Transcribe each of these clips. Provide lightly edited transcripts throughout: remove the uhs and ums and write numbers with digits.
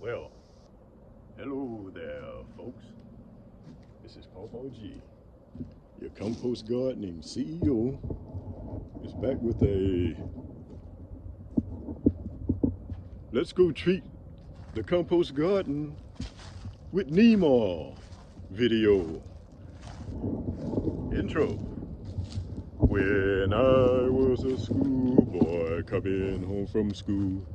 Well, hello there, folks. This is Ppgee, your compost gardening CEO. Is back with a let's go treat the compost garden with Nemo video. Intro. When I was a schoolboy coming home from school,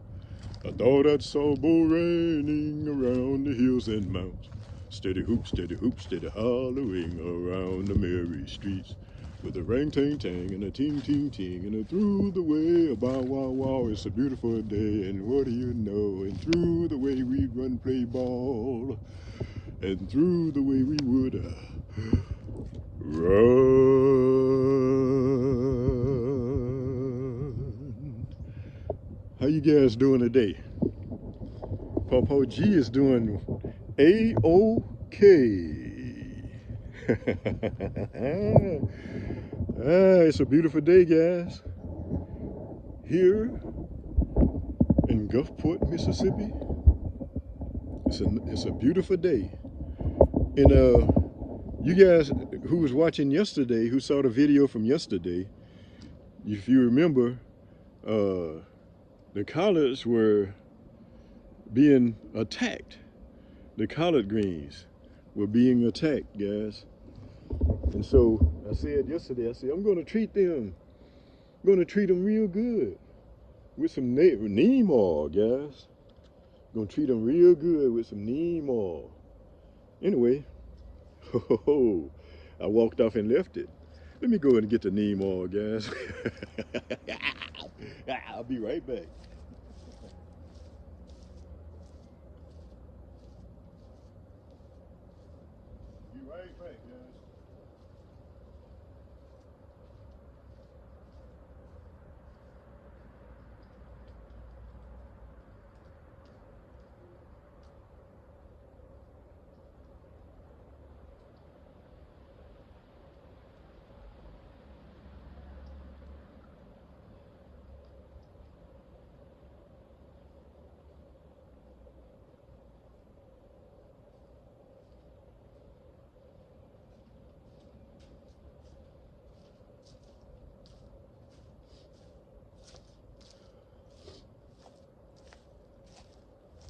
I thought I saw bull raining around the hills and mountains. Steady hoop, steady hollowing around the merry streets. With a ring tang tang and a ting ting ting and a through the way a bow wow wow. It's a beautiful day and what do you know? And through the way we run play ball, and through the way we would run. How you guys doing today? Ppgee is doing A-OK. It's a beautiful day, guys. Here in Gulfport, Mississippi. It's a beautiful day. And you guys who was watching yesterday, who saw the video from yesterday, if you remember, the collards were being attacked. The collard greens were being attacked, guys. And so I said yesterday, I said, I'm going to treat them. I'm going to treat them real good with some neem oil, guys. I'm going to treat them real good with some neem oil. Anyway, I walked off and left it. Let me go and get the neem oil, guys. I'll be right back. Be right back, guys.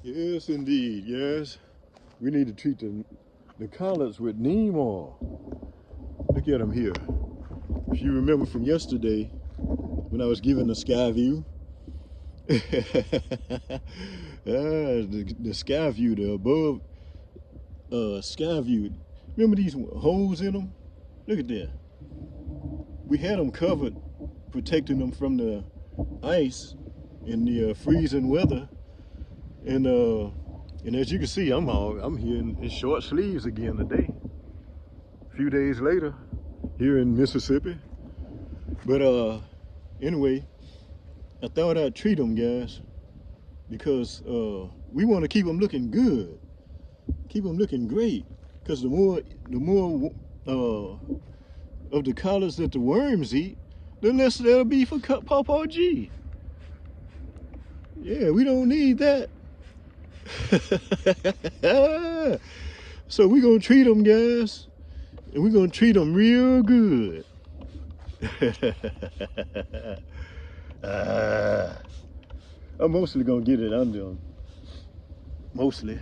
Yes, indeed, yes. We need to treat the collards with neem oil. Look at them here. If you remember from yesterday, when I was giving the sky view, the sky view, the above sky view. Remember these holes in them? Look at that. We had them covered, protecting them from the ice in the freezing weather. And as you can see, I'm here in short sleeves again today. A few days later, here in Mississippi. But anyway, I thought I'd treat them, guys, because we want to keep them looking good, keep them looking great. Because the more of the collards that the worms eat, the less that'll be for Ppgee. Yeah, we don't need that. So we're gonna treat them, guys, and we're gonna treat them real good. I'm mostly gonna get it under them, mostly,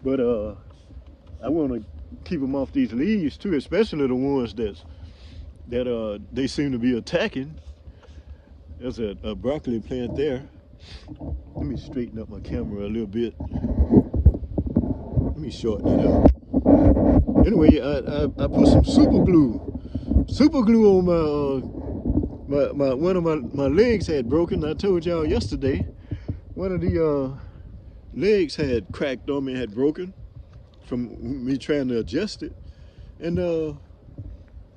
but I want to keep them off these leaves too, especially the ones that they seem to be attacking. There's a broccoli plant there. Let me straighten up my camera a little bit. Let me shorten it up. Anyway, I put some super glue on my one of my legs had broken. I told y'all yesterday, one of the legs had cracked on me, had broken from me trying to adjust it. And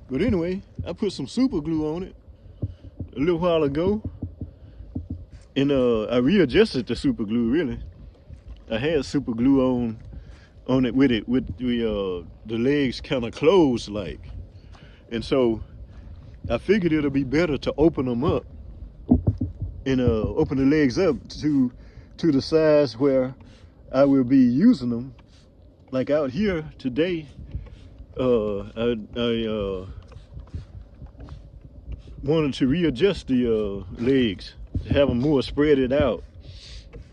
but anyway, I put some super glue on it a little while ago. And I readjusted the super glue, really. I had super glue on it with the legs kind of closed like. And so I figured it'll be better to open them up and open the legs up to the size where I will be using them. Like out here today, I wanted to readjust the legs, to have them more spread it out.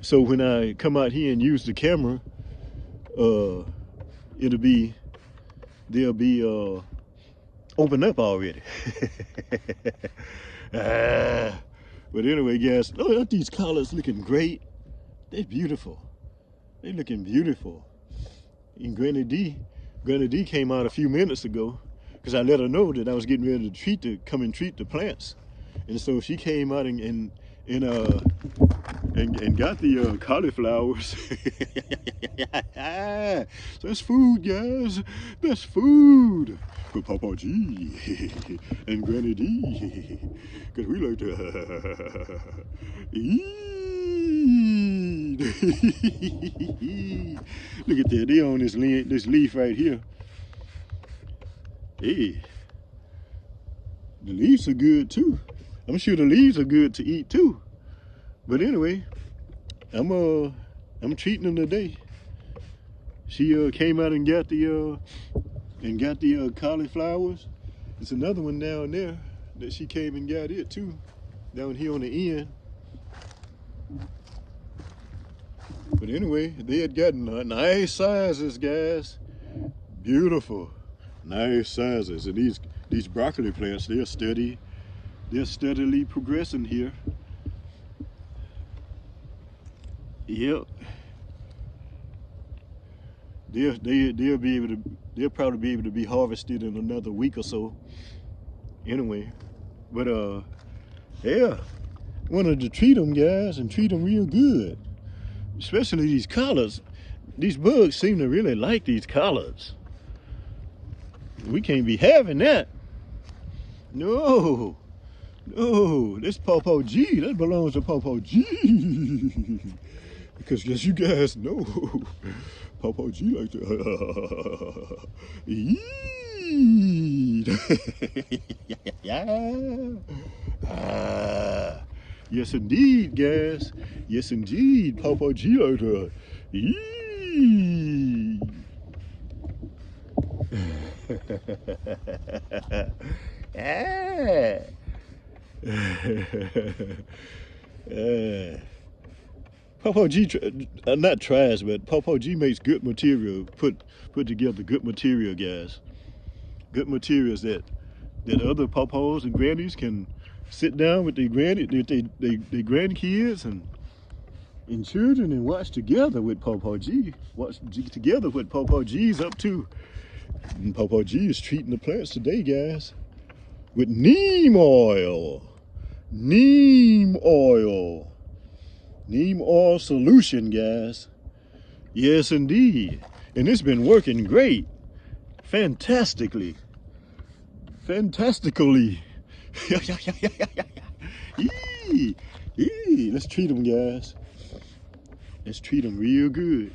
So when I come out here and use the camera, they'll be open up already. But anyway, guys, look at these colors looking great. They're beautiful. They're looking beautiful. And Granny D came out a few minutes ago because I let her know that I was getting ready to come and treat the plants. And so she came out and got the cauliflowers. So that's food, guys. That's food for Ppgee and Granny D, because we like to eat. Look at that. They on this leaf right here. Hey, the leaves are good too. I'm sure the leaves are good to eat too. But anyway, I'm treating them today. She came out and got the cauliflowers. There's another one down there that she came and got it too, down here on the end. But anyway, they had gotten nice sizes, guys. Beautiful, nice sizes. And these broccoli plants, they're steadily progressing here. Yep. They'll probably be able to be harvested in another week or so. Anyway, but yeah, wanted to treat them, guys, and treat them real good. Especially these collards. These bugs seem to really like these collards. We can't be having that. No, this Ppgee, that belongs to Ppgee. Because as you guys know, Ppgee like to eat. Yes indeed, guys. Yes indeed, Ppgee like to eat. Ppgee, not tries, but Ppgee makes good material, put together good material, guys. Good materials that other Ppos and grannies can sit down with their grandkids and children and watch together with Ppgee. Watch together what Ppgee's up to. And Ppgee is treating the plants today, guys, with neem oil. Neem oil. Neem oil solution, guys. Yes, indeed. And it's been working great. Fantastically. Fantastically. Let's treat them, guys. Let's treat them real good.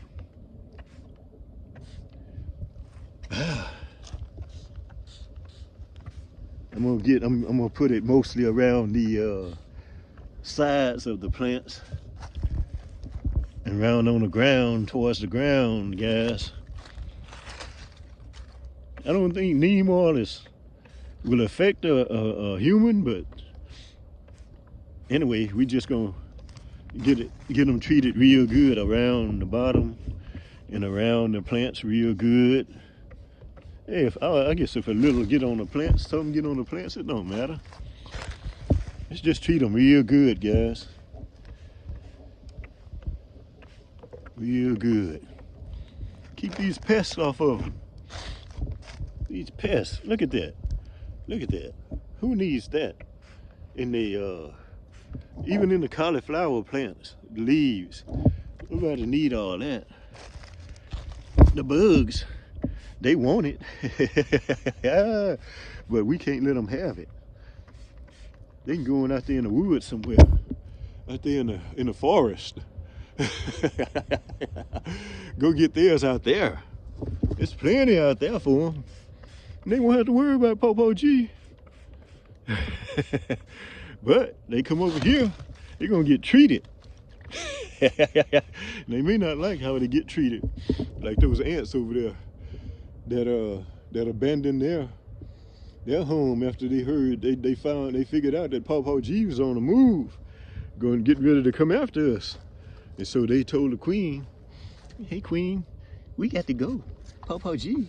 I'm gonna put it mostly around the sides of the plants and round on the ground, towards the ground, guys. I don't think neem oil will affect a human, but anyway, we just gonna get them treated real good around the bottom and around the plants real good. Hey, I guess if a little get on the plants, something get on the plants, it don't matter. Let's just treat them real good, guys. Real good. Keep these pests off of them. These pests, look at that. Look at that. Who needs that? In the, even in the cauliflower plants, leaves. Nobody need all that. The bugs, they want it. But we can't let them have it. They can go out there in the woods somewhere. Out there in the forest. Go get theirs out there. There's plenty out there for them. They won't have to worry about Ppgee. But they come over here, they're gonna get treated. They may not like how they get treated. Like those ants over there that abandoned their home after they heard they figured out that Ppgee was on the move, going to get ready to come after us. And so they told the queen, "Hey queen, we got to go. Ppgee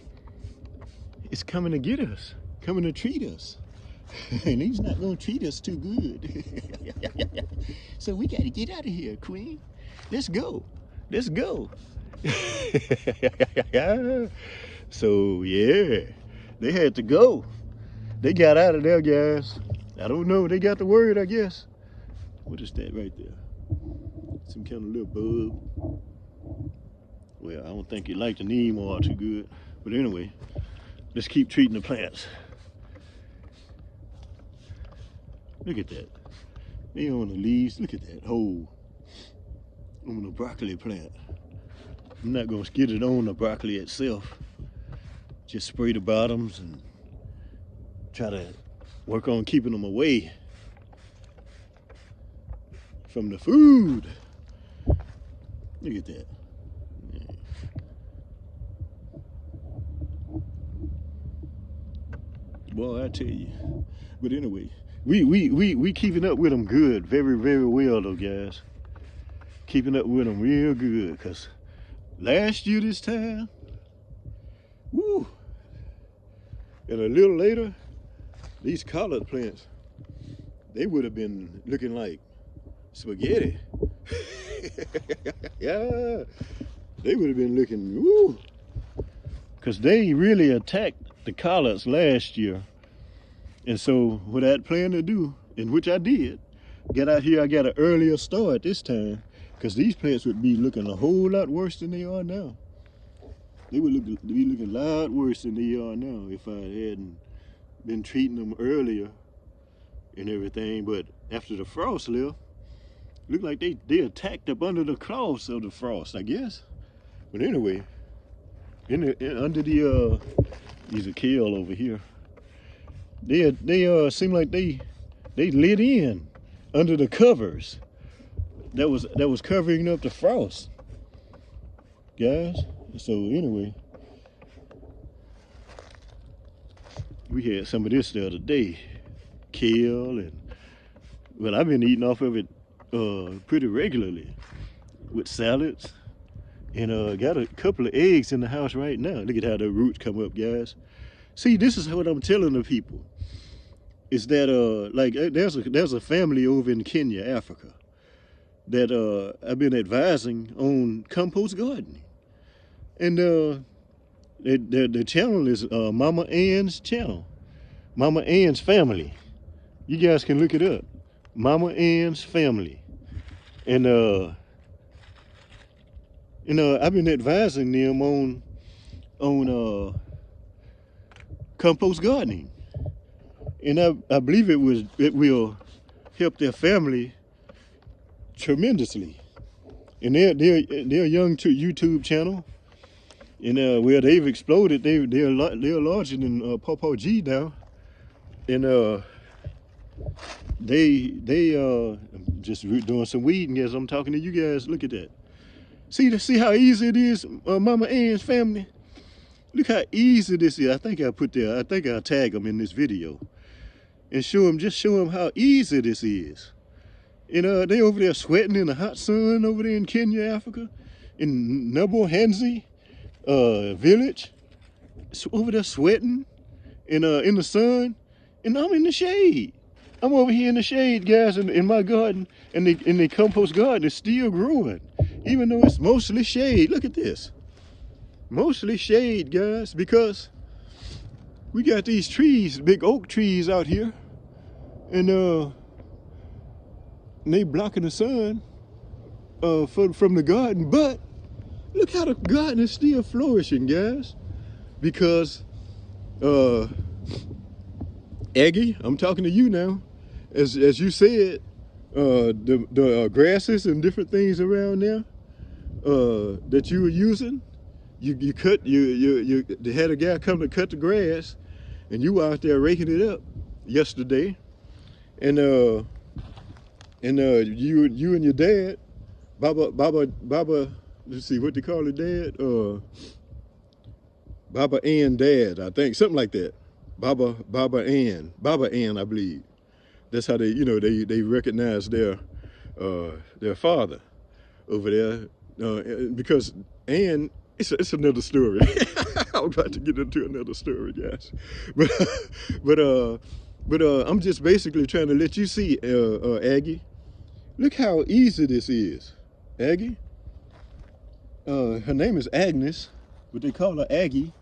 is coming to get us, coming to treat us. And he's not gonna treat us too good. So we gotta get out of here, queen. Let's go. Let's go." So yeah, they had to go. They got out of there, guys. I don't know, they got the word, I guess. What is that right there? Some kind of little bug. Well, I don't think you like the neem oil too good. But anyway, let's keep treating the plants. Look at that. They on the leaves. Look at that hole on the broccoli plant. I'm not gonna get it on the broccoli itself. Just spray the bottoms and try to work on keeping them away from the food. Look at that. Boy, I tell you. But anyway, we keeping up with them good, very, very well though, guys. Keeping up with them real good, cause last year this time, woo, and a little later, these collard plants, they would have been looking like spaghetti. Yeah, they would have been looking, woo, cause they really attacked the collards last year. And so what I had planned to do, and which I did, get out here, I got an earlier start this time, because these plants would be looking a whole lot worse than they are now. They would be looking a lot worse than they are now if I hadn't been treating them earlier and everything. But after the frost left, looked like they attacked up under the claws of the frost, I guess. But anyway, under the these are kale over here. They seem like they lit in under the covers that was covering up the frost, guys. So anyway, we had some of this the other day, kale, and well, I've been eating off of it pretty regularly with salads, and got a couple of eggs in the house right now. Look at how the roots come up, guys. See, this is what I'm telling the people, is that like there's a family over in Kenya, Africa, that I've been advising on compost gardening. And the channel is Mama Ann's channel, Mama Ann's Family. You guys can look it up, Mama Ann's Family. And I've been advising them on compost gardening, and I believe it will help their family tremendously. And they're a young YouTube channel, and where they've exploded, they're larger than Ppgee now, and they just doing some weeding as I'm talking to you guys. Look at that. See how easy it is, Mama Ann's Family. Look how easy this is. I think I'll tag them in this video and show them how easy this is. And they over there sweating in the hot sun over there in Kenya, Africa, in Nabohanzi village, over there sweating in the sun, and I'm in the shade. I'm over here in the shade, guys, in my garden, and the compost garden is still growing, even though it's mostly shade. Look at this. Mostly shade, guys, because we got these trees, big oak trees out here, and they blocking the sun from the garden. But look how the garden is still flourishing, guys, because Aggie, I'm talking to you now. As you said, the grasses and different things around there that you were using, you had a guy come to cut the grass, and you were out there raking it up yesterday, and you and your dad Baba. Let's see what they call it, Dad. Baba and Dad, I think, something like that. Baba and, I believe. That's how they, you know, they recognize their father over there, because and it's another story. I'm about to get into another story, guys, but I'm just basically trying to let you see, Aggie. Look how easy this is, Aggie. Her name is Agnes, but they call her Aggie.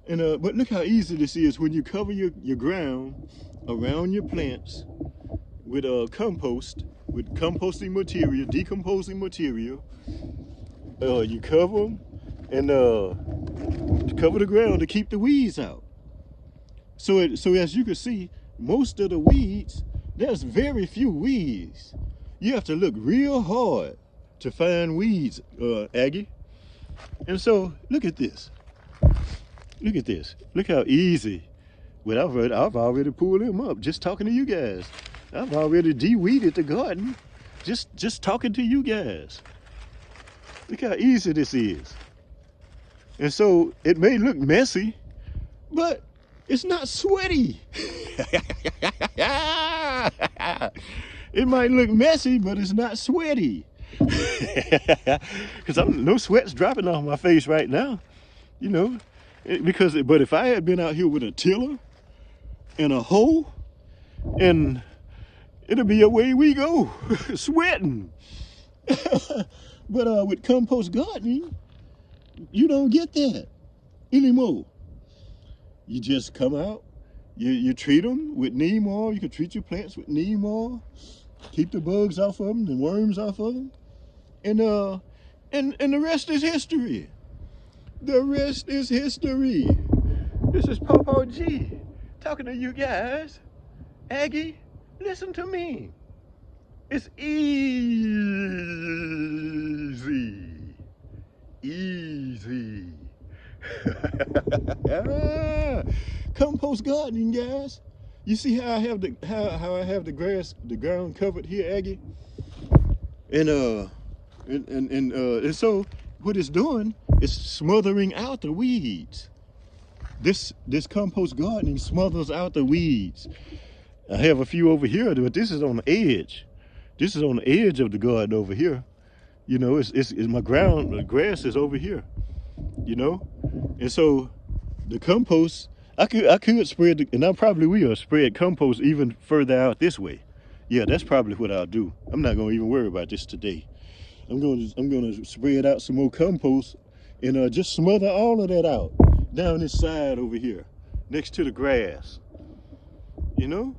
And but look how easy this is when you cover your ground around your plants with compost, with composting material, decomposing material. You cover them and cover the ground to keep the weeds out. So as you can see, most of the weeds, there's very few weeds. You have to look real hard to find weeds, Aggie. And so look at this. Look at this. Look how easy. Well, I've already pulled them up just talking to you guys. I've already de-weeded the garden just talking to you guys. Look how easy this is. And so it may look messy, but it's not sweaty. It might look messy, but it's not sweaty. Because no sweat's dropping off my face right now, you know. But if I had been out here with a tiller and a hoe, and it'll be away we go, sweating. But with compost gardening, you don't get that anymore. You just come out, you treat them with neem oil. You can treat your plants with neem oil, keep the bugs off of them, the worms off of them, and the rest is history. The rest is history. This is Ppgee talking to you guys. Aggie, listen to me. It's easy. Easy. Compost gardening, guys. You see how I have the grass, the ground covered here, Aggie? And so what it's doing is smothering out the weeds. This compost gardening smothers out the weeds. I have a few over here, but this is on the edge. This is on the edge of the garden over here. You know, it's my ground, the grass is over here, you know? And so the compost, I could spread, and I probably will spread compost even further out this way. Yeah, that's probably what I'll do. I'm not gonna even worry about this today. I'm gonna spread out some more compost and just smother all of that out down this side over here, next to the grass. You know,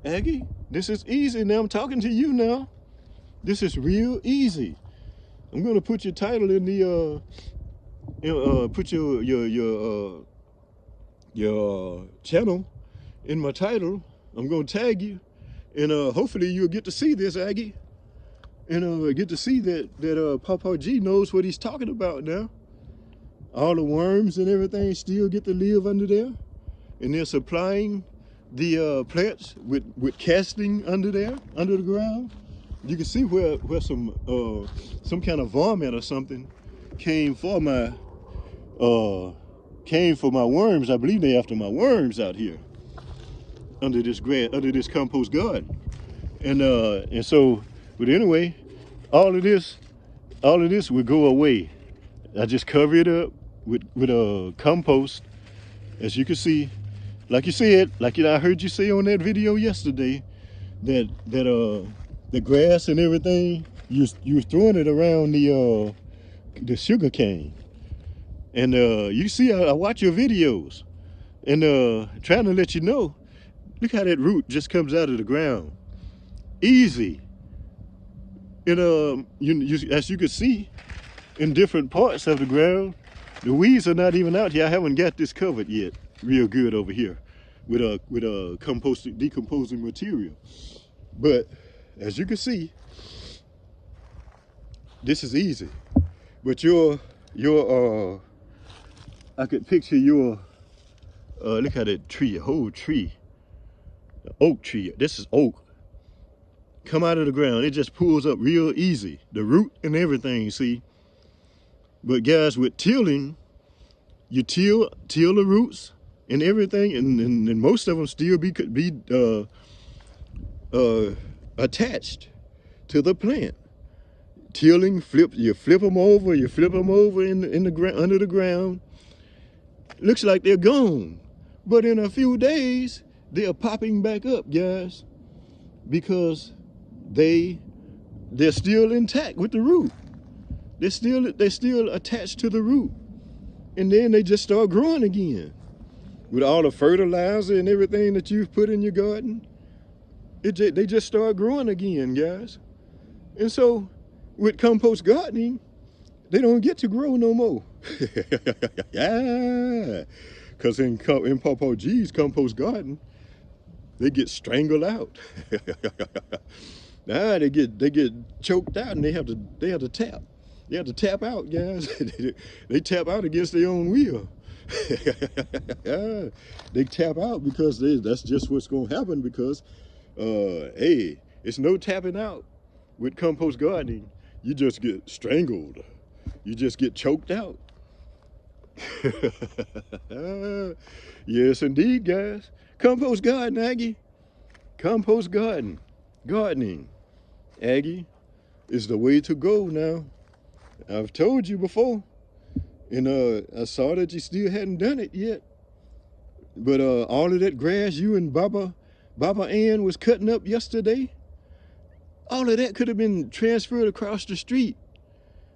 Aggie, this is easy. Now I'm talking to you now. This is real easy. I'm gonna put your title in the put your channel in my title. I'm gonna tag you, and hopefully you'll get to see this, Aggie, and get to see that Ppgee knows what he's talking about now. All the worms and everything still get to live under there, and they're supplying the plants with casting under there, under the ground. You can see where some kind of vomit or something came for my worms. I believe they after my worms out here under this compost garden. And so, but anyway, all of this will go away. I just cover it up with compost, as you can see. Like you said, like I heard you say on that video yesterday, that the grass and everything, you were throwing it around the sugar cane. And you see, I watch your videos, and trying to let you know, look how that root just comes out of the ground. Easy. And as you can see, in different parts of the ground, the weeds are not even out here. I haven't got this covered yet real good over here with decomposing material. But as you can see, this is easy. But I could picture your look at that tree, a whole tree, the oak tree. This is oak. come out of the ground. It just pulls up real easy. The root and everything, see? But guys, with tilling, you till the roots and everything, and most of them still be attached to the plant. Tilling, you flip them over in the ground, under the ground. Looks like they're gone, but in a few days they are popping back up, guys, because they're still intact with the root. They're still attached to the root, and then they just start growing again with all the fertilizer and everything that you've put in your garden. They just start growing again, guys. And so with compost gardening, they don't get to grow no more. Yeah, because in Ppgee's compost garden, they get strangled out. Nah, they get choked out, and they have to tap. They have to tap out, guys. They tap out against their own will. They tap out because that's just what's going to happen, because hey, it's no tapping out with compost gardening. You just get strangled. You just get choked out. Yes, indeed, guys. Compost garden, Aggie. Compost gardening, Aggie, is the way to go now. I've told you before, and I saw that you still hadn't done it yet. But all of that grass you and Baba Ann was cutting up yesterday, all of that could have been transferred across the street,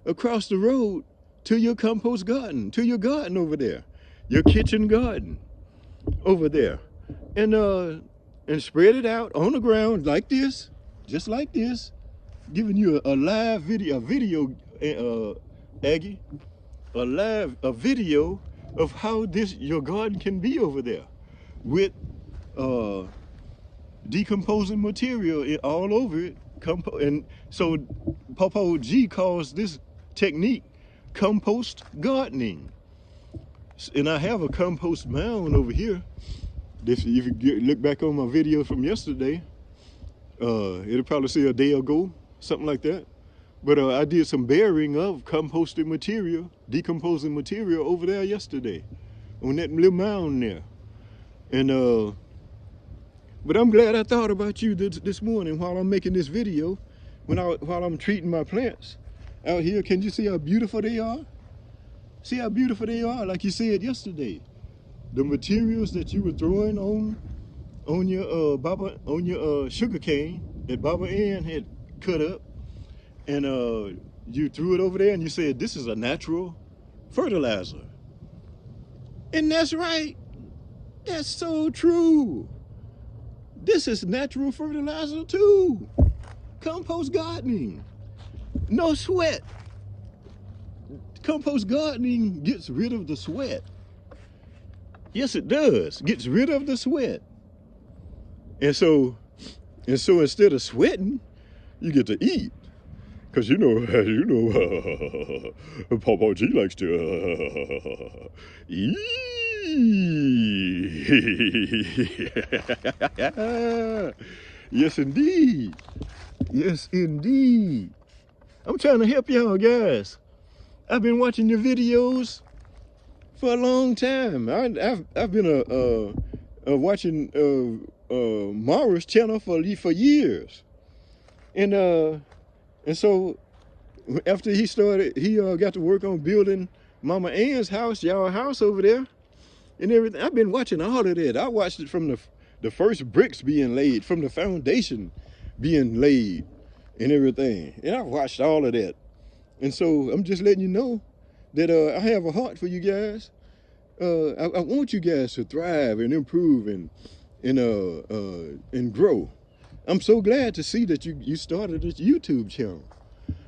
across the road, to your compost garden, to your garden over there, your kitchen garden over there, and spread it out on the ground like this, just like this, giving you a live video, Aggie, a video of how your garden can be over there, with decomposing material all over it. And so Ppgee calls this technique compost gardening. And I have a compost mound over here. If you look back on my video from yesterday, it'll probably say a day ago, something like that. But I did some burying of composted material, decomposing material over there yesterday on that little mound there. And but I'm glad I thought about you this morning while I'm making this video, while I'm treating my plants out here. Can you see how beautiful they are? See how beautiful they are, like you said yesterday. The materials that you were throwing on your sugar cane that Baba Ann had cut up, and you threw it over there, and you said this is a natural fertilizer. And that's right. That's so true. This is natural fertilizer too. Compost gardening. No sweat. Compost gardening gets rid of the sweat. Yes, it does. Gets rid of the sweat. And so instead of sweating, you get to eat. Because you know, Ppgee likes to eat. Yes, indeed. Yes, indeed. I'm trying to help y'all, guys. I've been watching your videos for a long time. I've been watching Mara's channel for years, and so after he got to work on building Mama Ann's house, y'all house over there, and everything. I've been watching all of that. I watched it from the first bricks being laid, from the foundation being laid, and everything. And I watched all of that. And so I'm just letting you know that I have a heart for you guys. I want you guys to thrive and improve and grow. I'm so glad to see that you started this YouTube channel,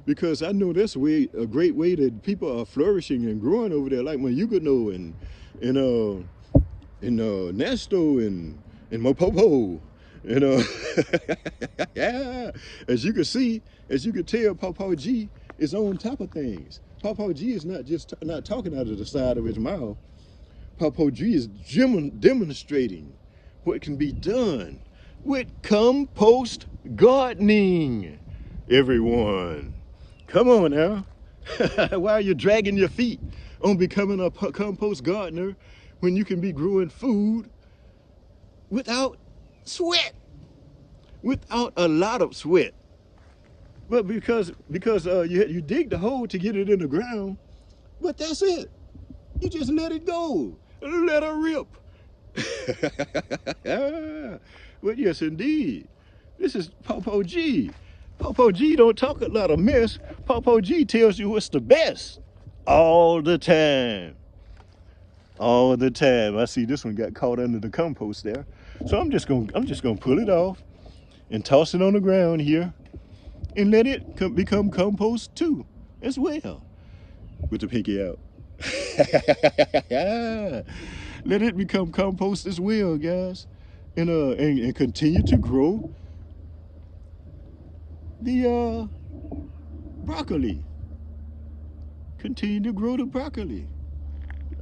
because I know that's a great way that people are flourishing and growing over there, like my Yugano and Nesto and Mopopo. Yeah, as you can see, as you can tell, Ppgee is on top of things. Ppgee is not just not talking out of the side of his mouth. Ppgee is demonstrating what can be done with compost gardening, everyone. Come on now. Why are you dragging your feet on becoming a compost gardener when you can be growing food without sweat, without a lot of sweat? But because you dig the hole to get it in the ground, but that's it. You just let it go. Let her rip. Well, yes, indeed. This is Ppgee. Ppgee don't talk a lot of mess. Ppgee tells you what's the best all the time. All the time. I see this one got caught under the compost there. So I'm just gonna pull it off and toss it on the ground here and let it become compost too as well. With the pinky out. Let it become compost as well, guys, and continue to grow the broccoli. Continue to grow the broccoli.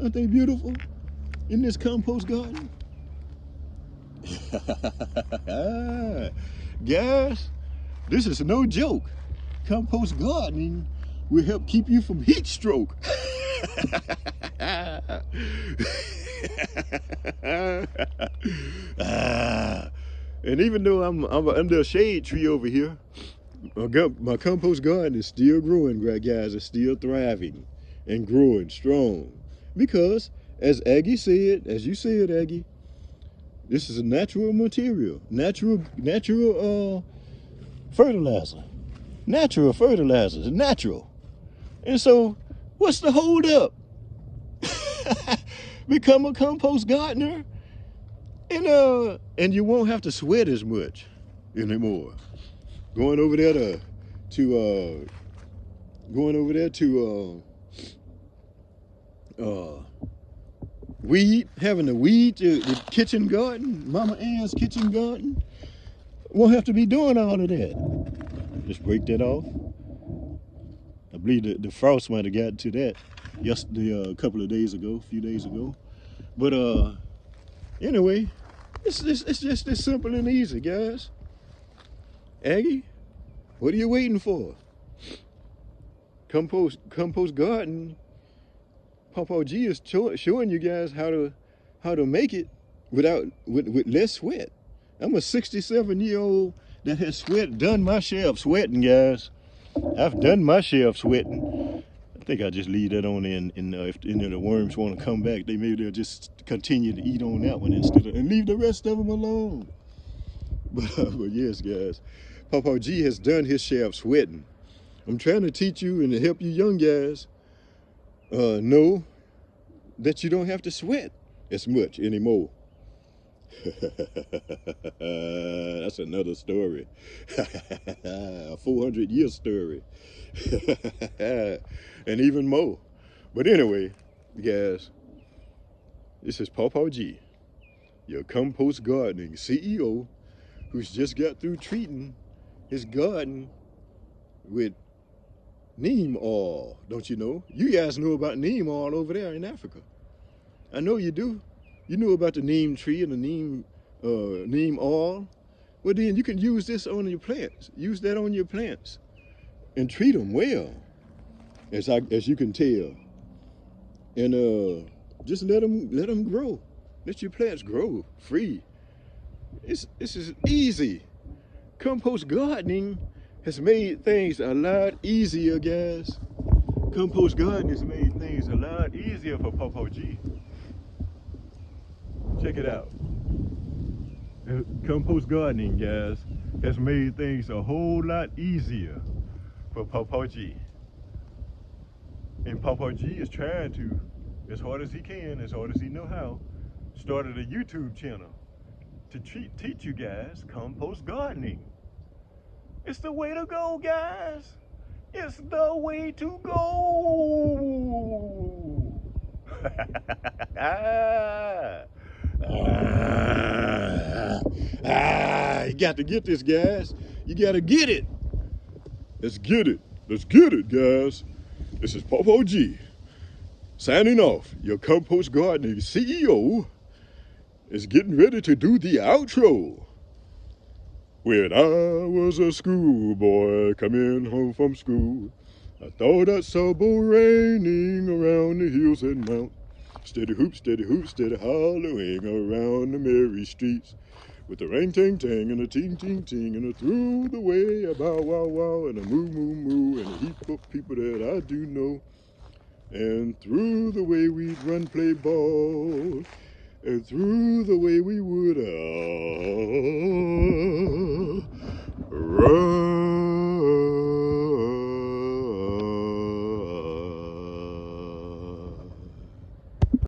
Aren't they beautiful in this compost garden? Guys, this is no joke. Compost gardening will help keep you from heat stroke. And even though I'm under a shade tree over here, my compost garden is still growing, guys. It's still thriving and growing strong. Because, as Aggie said, as you said, Aggie, this is a natural material, natural fertilizer. Natural fertilizer is natural. And so, what's the hold up? Become a compost gardener, and you won't have to sweat as much anymore. Going over there to weed, having to weed the kitchen garden, Mama Ann's kitchen garden. Won't have to be doing all of that. Just break that off. I believe the frost might have got to that yesterday, a couple of days ago, a few days ago. But anyway, it's just as simple and easy, guys. Aggie, what are you waiting for? Compost garden. Ppgee is showing you guys how to make it with less sweat. I'm a 67-year-old that has done my share of sweating, guys. I've done my share of sweating. I think I just leave that on if the worms want to come back, they'll just continue to eat on that one and leave the rest of them alone. But yes, guys, Ppgee has done his share of sweating. I'm trying to teach you and to help you young guys know that you don't have to sweat as much anymore. That's another story. A 400-year story. And even more. But anyway, guys, this is Ppgee, your compost gardening CEO, who's just got through treating his garden with neem oil. Don't you know? You guys know about neem oil over there in Africa. I know you do. You know about the neem tree and the neem oil. Well, then you can use this on your plants. Use that on your plants and treat them well, as you can tell. And just let them grow. Let your plants grow free. This is easy. Compost gardening has made things a lot easier, guys. Compost gardening has made things a lot easier for Ppgee. Check it out. Compost gardening, guys, has made things a whole lot easier for Ppgee. And Ppgee is trying to, as hard as he can, as hard as he knows how, started a YouTube channel to teach you guys compost gardening. It's the way to go, guys. It's the way to go. You got to get this, guys. You got to get it. Let's get it. Let's get it, guys. This is Ppgee signing off. Your compost gardening CEO is getting ready to do the outro. When I was a schoolboy coming home from school, I thought I saw bull raining around the hills and mountains. Steady hoop, steady hollowing around the merry streets. With a ring ting ting and a ting ting ting and a through the way a bow wow wow and a moo moo moo and a heap of people that I do know. And through the way we'd run play ball, and through the way we would